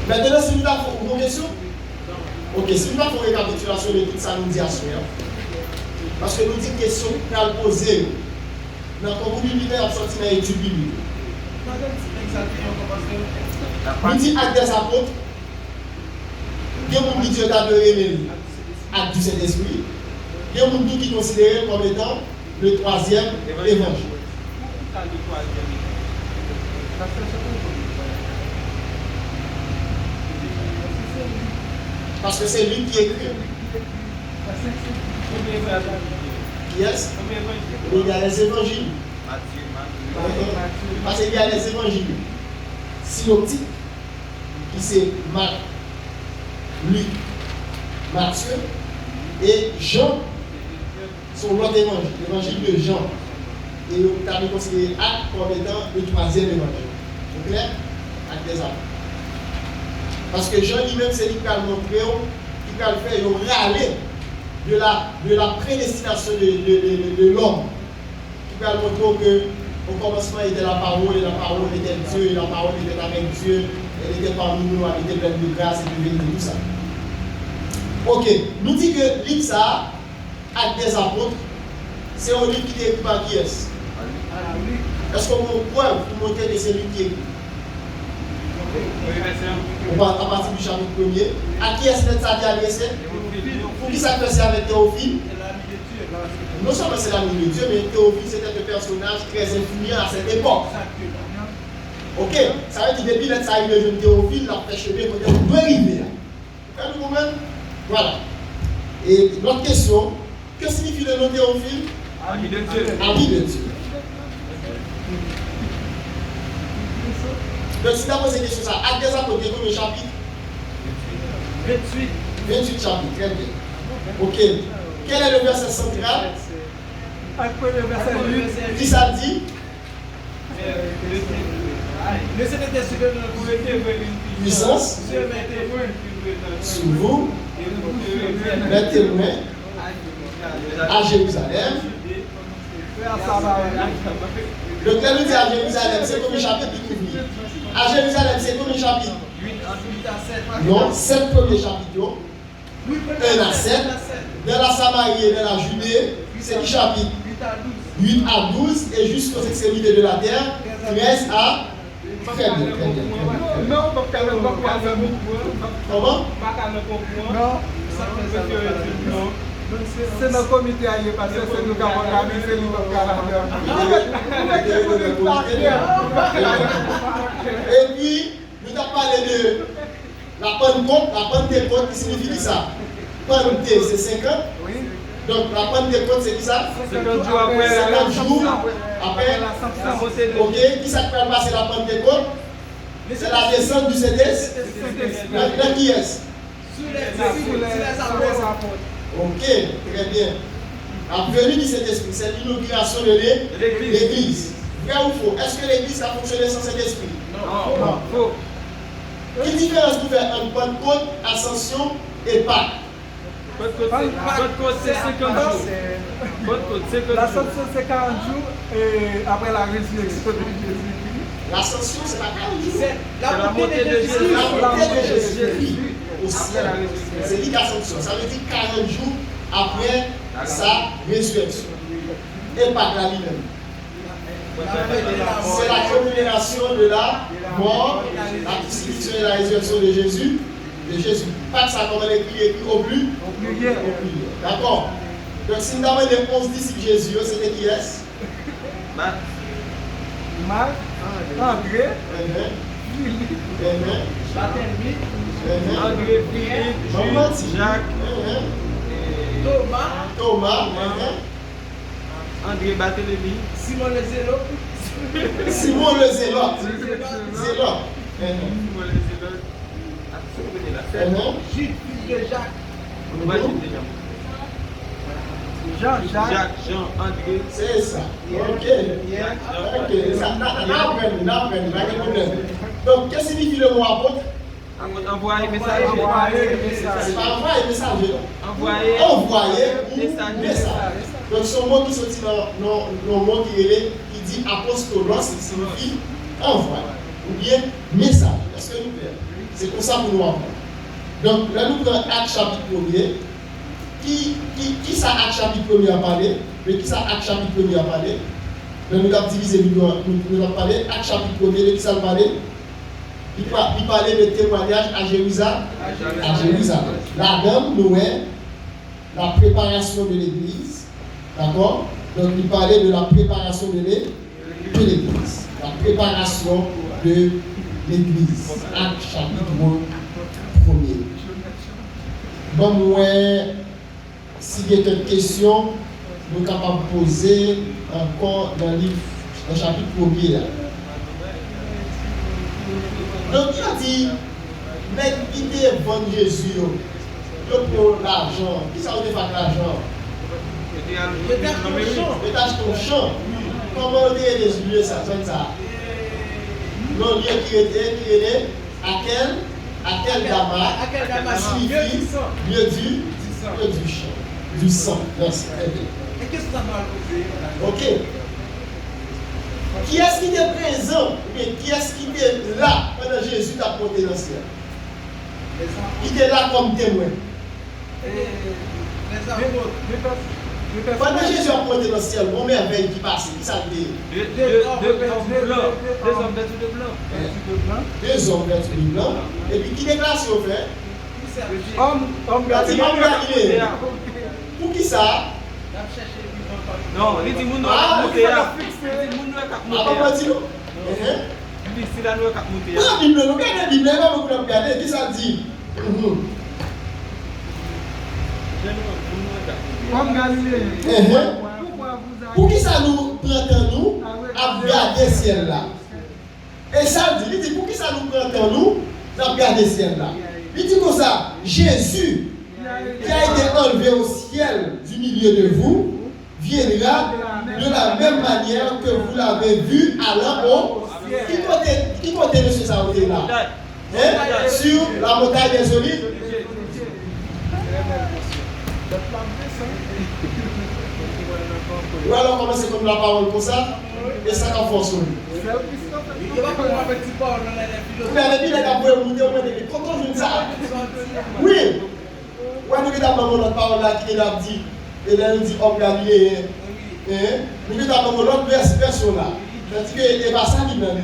Speaker 1: Maintenant, si nous avons une question, ok, si nous avons une récapitulation de tout ça, nous disons à soi. Parce que nous disons une question qu'on a posée. Dans le cours biblique, on a sorti dans l'étude biblique. Nous disons acte des apôtres. Il y a des gens qui disent acte du Saint-Esprit. Il y a des gens qui considèrent comme étant le troisième évangile. Parce que c'est lui qui écrit. Yes. Il y a les évangiles. Parce qu'il y a les évangiles synoptiques, qui c'est Marc, Luc, Matthieu et Jean, sont l'autre évangile, l'évangile de Jean. Et on a considéré acte comme étant le troisième évangile. C'est clair? Acte des apôtres. Parce que Jean lui-même, c'est lui qui a montré, qui a fait râler de la prédestination de l'homme. Qui a montré que Au commencement, il était la parole, et la parole était Dieu, et la parole était avec Dieu, elle était parmi nous, elle était pleine de grâce et de vérité, tout ça. Ok, nous dit que livre ça, Actes des Apôtres, c'est un livre qui est écrit par qui est-ce? Est-ce qu'on a une preuve pour montrer que c'est lui qui est écrit? On va à partir du chapitre 1er. À qui est-ce que ça dit adressé? Qui s'adressait avec Théophile? Non seulement c'est l'ami de Dieu, mais Théophile c'était un personnage très influent à cette époque. Ok, ça veut dire que depuis que ça arrive le jeune Théophile, il a fait chemin quand il doit arriver. Vous comprenez? Voilà. Et l'autre question, que signifie le nom Théophile?
Speaker 3: Ami de Dieu.
Speaker 1: Ami de Dieu. Donc si tu as posé question ça, Actes des Apôtres, combien de chapitres?
Speaker 2: 28.
Speaker 1: 28 chapitres, très bien. Ok. Quel est le verset central? Qui ça dit?
Speaker 2: Le Saint-Esprit de notre
Speaker 1: Puissance sur vous, les témoins à Jérusalem. Donc, quand nous dit à Jérusalem, c'est combien de chapitres qui couvre? À Jérusalem, c'est combien de chapitres?
Speaker 2: 8 à 7.
Speaker 1: Non, 7 premiers chapitres. 1 à 7. Dans la Samarie et dans la Judée, c'est qui chapitre? 8 à 12 et jusqu'aux extrémités de la terre, 13 à... Très bien, très bien.
Speaker 3: Non,
Speaker 1: Comment?
Speaker 3: non. C'est notre comité à y passer, c'est nous qui avons organisé
Speaker 1: Et puis, nous avons parlé de la Pentecôte qui signifie ça? Pentecôte, c'est 50.
Speaker 3: Oui.
Speaker 1: Donc, la Pentecôte, c'est qui ça?
Speaker 3: 50 jours après.
Speaker 1: 50 jours après.
Speaker 3: La montée de
Speaker 1: Ok, qui ça peut passer la Pentecôte? C'est la descente du Saint-Esprit. Dans qui est-ce?
Speaker 2: Sous les apôtres.
Speaker 1: Ok, très bien. La venue du Saint-Esprit, c'est l'inauguration de l'Église. Vrai ou faux? Est-ce que l'Église a fonctionné sans Saint-Esprit?
Speaker 3: Non, faux.
Speaker 1: Quelle différence vous faites entre Pentecôte, Ascension et Pâques?
Speaker 3: Pentecôte, c'est 50 jours. Pentecôte, c'est 50 jours. L'ascension, c'est 40 jours et après la résurrection de Jésus-Christ.
Speaker 1: L'Ascension, c'est pas 40 jours.
Speaker 2: C'est la montée de Jésus.
Speaker 1: C'est la montée de Jésus-Christ au ciel. C'est dit qu'Ascension. Ça veut dire 40 jours après sa résurrection. Et Pâques la lui-même. C'est la commémoration de la mort, la crucifixion et la résurrection de Jésus. Pâques, ça comment écrit au pluriel. D'accord. Donc si nous avons les 11 disciples de Jésus, c'était qui est-ce?
Speaker 3: Marc, André, André, Philippe, Jacques,
Speaker 1: Thomas,
Speaker 3: André Barthélemy,
Speaker 2: Simon le Zélote.
Speaker 1: Simon le Zélote.
Speaker 2: Jude, fils de Jacques.
Speaker 3: Jacques, Jean, André.
Speaker 1: C'est ça. Ok. Donc, qu'est-ce que signifie le mot apôtre?
Speaker 3: Envoyer message.
Speaker 1: C'est pas envoyer message.
Speaker 3: Envoyer
Speaker 1: ou message. Donc, ce mot qui sortit dans le mot qui dit apostolos, qui signifie envoi ou bien message. Est-ce que nous plaît? C'est pour ça que nous envoyons. Donc, là, nous prenons Actes chapitre 1er. Qui ça Actes chapitre 1er a parlé? Mais qui ça Actes chapitre 1er a parlé? Donc, nous avons divisé, nous avons parlé. Actes chapitre 1er, de qui ça a parlé? Il parlait de témoignage à Jérusalem. La dame, Noé, la préparation de l'église. D'accord? Donc, il parlait de la préparation de l'église. La préparation de l'église. Actes chapitre 1er. Bon, moi, s'il y a quelques questions, nous sommes capables de poser encore dans le livre, dans le chapitre 1er. Là. Donc, il a dit, mais qui te vend Jésus, pour l'argent. Qui ça veut faire de l'argent? Étage ton champ. Comment on dit Jésus, ça fait ça? Non, lieu qui était, à quel Damas signifie lieu du champ, du sang. Merci.
Speaker 2: Et qu'est-ce que ça va poser?
Speaker 1: Ok. Qui est-ce qui était présent? Mais qui est-ce qui était là pendant que Jésus t'a monté dans le ciel? Qui était là comme témoin? Pendant que Jésus a monté dans le ciel, bon merveille qui passe, qui s'appelle
Speaker 3: Deux hommes vêtus de blanc.
Speaker 1: deux hommes vêtus de blanc. Et puis qui déclaration au fait?
Speaker 3: Homme
Speaker 1: Galilée. Pour qui ça?
Speaker 3: Non, il dit moun nou kap monte ya. Il dit moun nou kap monte ya. Il dit si la nou kap monte ya.
Speaker 1: La Bible, nous regardons la Bible, pas beaucoup de regarder. Qui ça dit?
Speaker 3: Homme Galilée.
Speaker 1: Pour qui ça nous prend nous à regarder le ciel là? Et ça dit, il dit pour qui ça nous prend nous à regarder le ciel là? Il dit comme ça, Jésus qui a été enlevé au ciel du milieu de vous viendra de la même manière que vous l'avez vu allant au ciel. Qui côté de ce saoté là? Sur la montagne des Olives. Ou alors commencer comme la parole comme ça, et ça va forcer. Mais les billes qui ont monté au moins de comment je dis ça? Oui. Ou alors nous avons notre parole là qui est dit, et là nous dit homme Galilée. Nous avons l'autre version là. C'est-à-dire que c'est pas ça lui-même.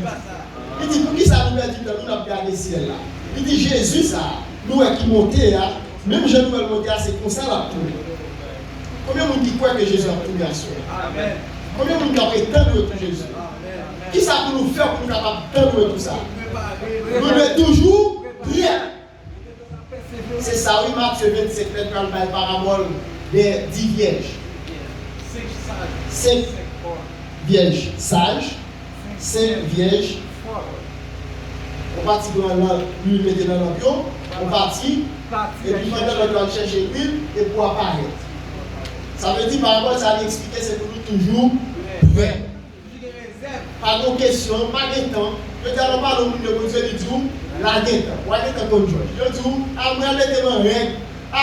Speaker 1: Il dit pour qui ça nous a dit nous avons regardé le ciel là. Il dit Jésus ça, nous qui montait là, même je nous monter c'est comme ça là. Combien de gens qui croient que Jésus a tout bien sûr? Amen. Combien de gens qui ont éteint de Jésus? Qui ça pour nous faire pour nous capables d'éteindre tout ça? Nous devons toujours prier. C'est ça, oui, Marc 27, la parabole des 10 vierges. 5 vierges sages, 5 vierges. On partit dans l'huile, mettez dans l'avion, on partit, et puis maintenant on doit chercher l'huile et pour apparaître. Ça veut dire, par rapport à ça, expliquer, c'est pour nous toujours prêts. Pas de question, pas de temps. Peut-être on parle au monde de Dieu, il dit, la dette, ou la dette comme Dieu. Je dis, à moi, les démons règles, à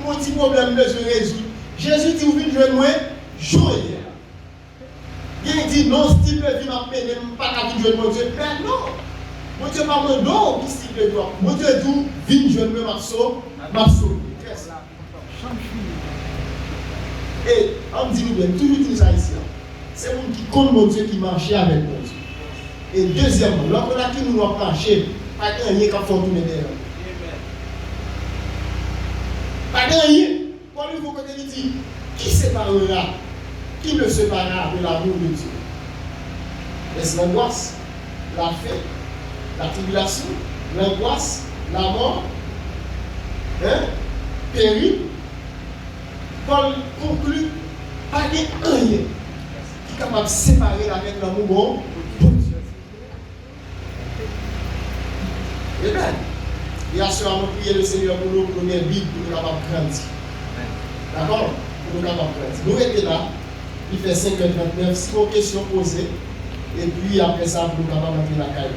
Speaker 1: mon petit problème, je résoudre. Jésus dit, vous venez jouer moi, jouer. Il dit, non, ce type de vie m'a peine, pas qu'à vous jouer mon Dieu. Mais non, mon Dieu, pas mon non, qui style de toi. Mon Dieu dit, viens jouer moi, ma sauve. Et on me dit, nous devons toujours dire ça ici. C'est un qui compte mon Dieu qui marchait avec mon Dieu. Et deuxièmement, lorsqu'on a qui nous doit marcher, pas qu'il y ait qu'à faire tourner derrière. Pas qu'il y ait. Quand il faut que tu dis, qui séparera, qui me séparera de l'amour de Dieu? Est-ce l'angoisse, la faim, la tribulation, l'angoisse, la mort, péril? Paul conclut par des rien qui est capable de séparer avec l'amour bon Dieu. Et bien, il y a sûrement prié le Seigneur pour nous, pour nous être vite, pour nous capables de grandir. D'accord? Pour nous capables de grandir. Nous étions là, il fait 5h39, si vos questions posées, et puis après ça, pour nous capables d'entrer la caille.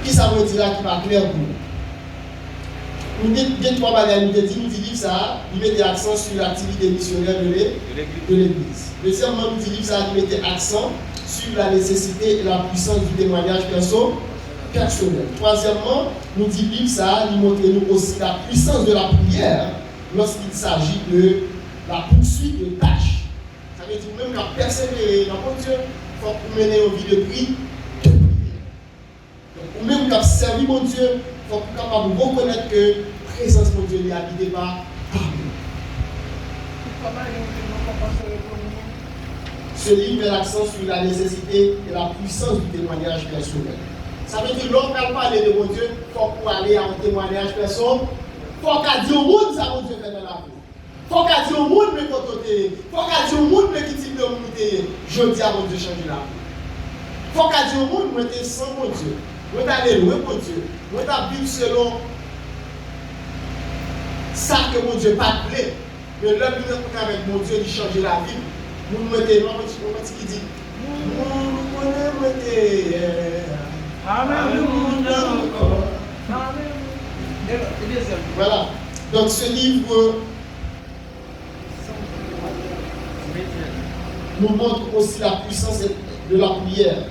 Speaker 1: Qui ça veut dire là qui va clair pour nous? Nous disons trois bagages, nous disons ça, il mettait accent sur l'activité missionnaire de l'Église. Deuxièmement, nous disons ça, il mettait accent sur la nécessité et la puissance du témoignage personnel. Troisièmement, nous disons ça, il montre nous aussi la puissance de la prière lorsqu'il s'agit de la poursuite de tâches. Ça veut dire même qu'à persévérer dans mon Dieu, il faut mener une vie de prière. Ou même qu'à servir mon Dieu, il faut être capable de reconnaître que la présence de Dieu n'est habitée par nous. Ce livre met l'accent sur la nécessité et la puissance du témoignage personnel. Ça veut dire, lorsqu'on parle de mon Dieu, il faut pour aller à un témoignage personnel, il faut qu'à dire au monde ça mon Dieu fait dans la vie. Il faut qu'à dire au monde mais côté. Il faut qu'à dire au monde mais qui type de monde je dis à mon Dieu changer la vie. Il faut qu'à dire au monde moi t'es sans mon Dieu. Moi t'aller loin pour Dieu. Moi t'as vivre selon ça que mon Dieu pas plaît. Mais l'homme qui est avec mon Dieu, il change la vie. Nous mettez, non, qui dit, nous mettez, Amen. Voilà. Donc ce livre, nous montre aussi la puissance de la prière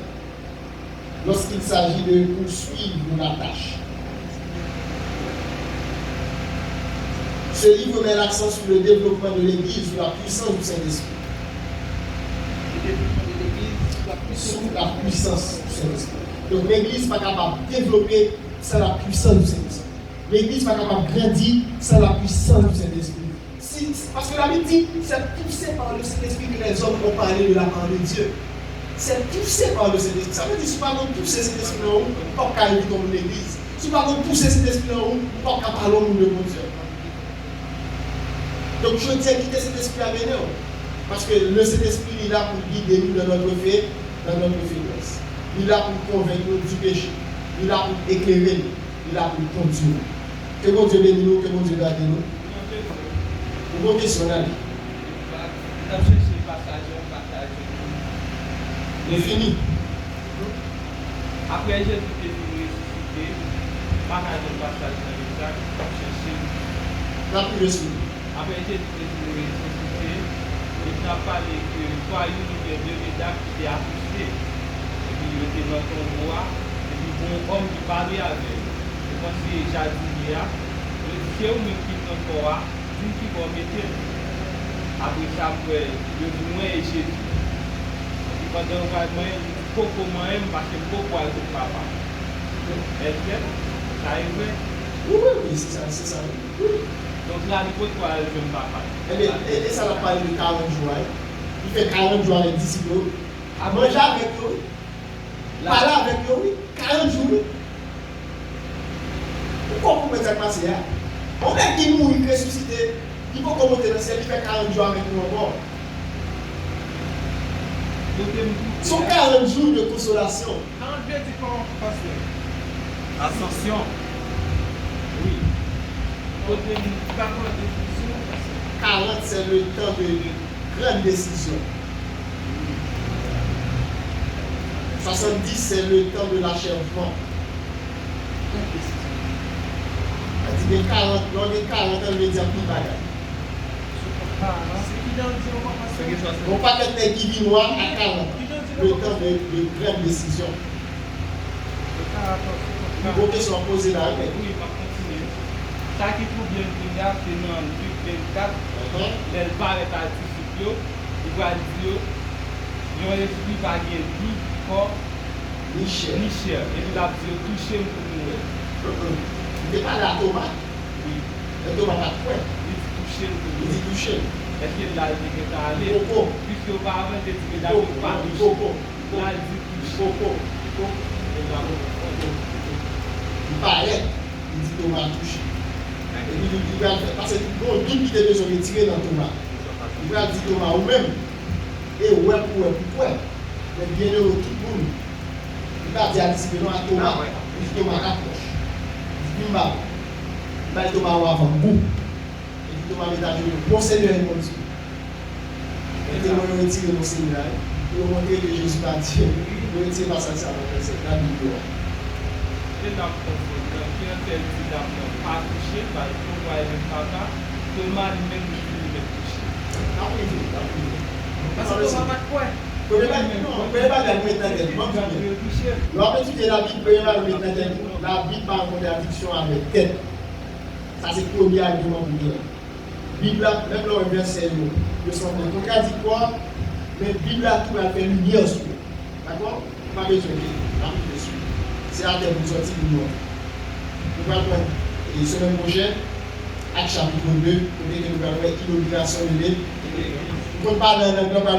Speaker 1: lorsqu'il s'agit de poursuivre la tâche. Ce livre met l'accent sur le développement de l'Église, sur la puissance du Saint-Esprit. Sur la puissance du Saint-Esprit. Donc l'Église n'est pas capable de développer sans la puissance du Saint-Esprit. L'Église n'est pas capable de grandir sans la puissance du Saint-Esprit. Parce que la Bible dit, c'est poussé par le Saint-Esprit que les hommes ont parlé de la part de Dieu. C'est poussé par le Saint-Esprit. Ça veut dire que si par contre pousser cet esprit en haut, pas qu'à aller dans l'Église. Si par contre pousser cet esprit en haut, pas qu'à parler au monde de mon Dieu. Donc je dis quitter cet esprit à venir. Parce que le Saint-Esprit il est là pour guider nous dans notre faiblesse. Il est là pour convaincre nous du péché. Il est là pour éclairer nous. Il est là pour conduire nous. Que mon Dieu bénisse nous, que mon Dieu garde nous. Une bonne question là. Il est fini.
Speaker 3: Après Jésus est ressuscité, pas de passage dans le sac, chercher.
Speaker 1: La plus de
Speaker 3: Après Jésus est ressuscité, il n'a pas parlé que toi, il y a deux médailles qui étaient accouchées. Et puis il était dans ton roi, et puis bon homme qui parlait avec. Je pense que c'est jardinier. Il dit c'est où même qui est ton roi, dit qui va mettre. Après ça, il dit moi et Jésus. Pendant que beaucoup moins parce que beaucoup à ton papa. Est-ce que ça arrive?
Speaker 1: Oui, c'est ça. Oui.
Speaker 3: Donc là, il faut quoi le jeune papa?
Speaker 1: Et ça va parler de 40 jours. Il fait 40 jours avec les disciples. À manger avec eux. Parler avec eux. 40 jours. Pourquoi vous mettez ça passer? On est qui mourit, ressuscité. Il faut commenter dans le ciel. Il fait 40 jours avec nous encore. Sont 40 jours de consolation.
Speaker 2: 40 jours de compassion.
Speaker 3: Ascension. Oui.
Speaker 1: 40 c'est le temps de grande décision. 70 c'est le temps de l'achèvement. On dit 40, on veut dire plus bagage. On pas quelqu'un qui vit noir à 40. Le temps de grande décision. Une question posée là.
Speaker 3: Oui, pas continuer. Ça qui faut bien dire, c'est dans Luc 24, elle parle à disciples, il va dire, mon esprit va gagner ni corps, ni chair. Et il a dit, toucher pour nous.
Speaker 1: Il n'est pas là, Thomas.
Speaker 3: Oui.
Speaker 1: Le Thomas pas de point.
Speaker 3: Il dit toucher pour nous.
Speaker 1: Il dit toucher.
Speaker 3: Est-ce qu'il a dit que tu as allé? Puisque auparavant, tu as dit que tu as pas touché. Là, il dit toucher.
Speaker 1: Il parlait, il dit Thomas touché. Et puis il va faire, parce que bon, tout qui était besoin de tirer dans Thomas. Il va dire Thomas ou même, et ouais, pourquoi? Mais bien heureux tout le monde. Il va dire à disciple non à Thomas, il dit Thomas approche. Il dit Mba, il va dire Thomas ou avant bout. Et puis Thomas met à genoux, mon Seigneur et mon Dieu. Et puis on retire mon Seigneur, pour montrer que Jésus va dire, on retire pas ça, c'est la Bible.
Speaker 3: Qui a fait le pas touché, parce qu'on voit le papa, Thomas lui-même il est touché.
Speaker 2: Parce que Thomas pas de quoi?
Speaker 1: On ne peut pas le mettre dans tête. Lorsque tu dis la Bible, on peut pas le mettre dans tête. La Bible par contradiction avec tête. Ça c'est le premier argument pour dire. Bible, même le verset, le son de contradictoire, mais Bible là tout a fait lumière sur. D'accord? Pas besoin de la Bible dessus. C'est à terre pour sortir du monde. Nous allons voir, et semaine prochaine, Acte chapitre 2, pour que nous allons voir l'inauguration de l'île. Nous ne parlons pas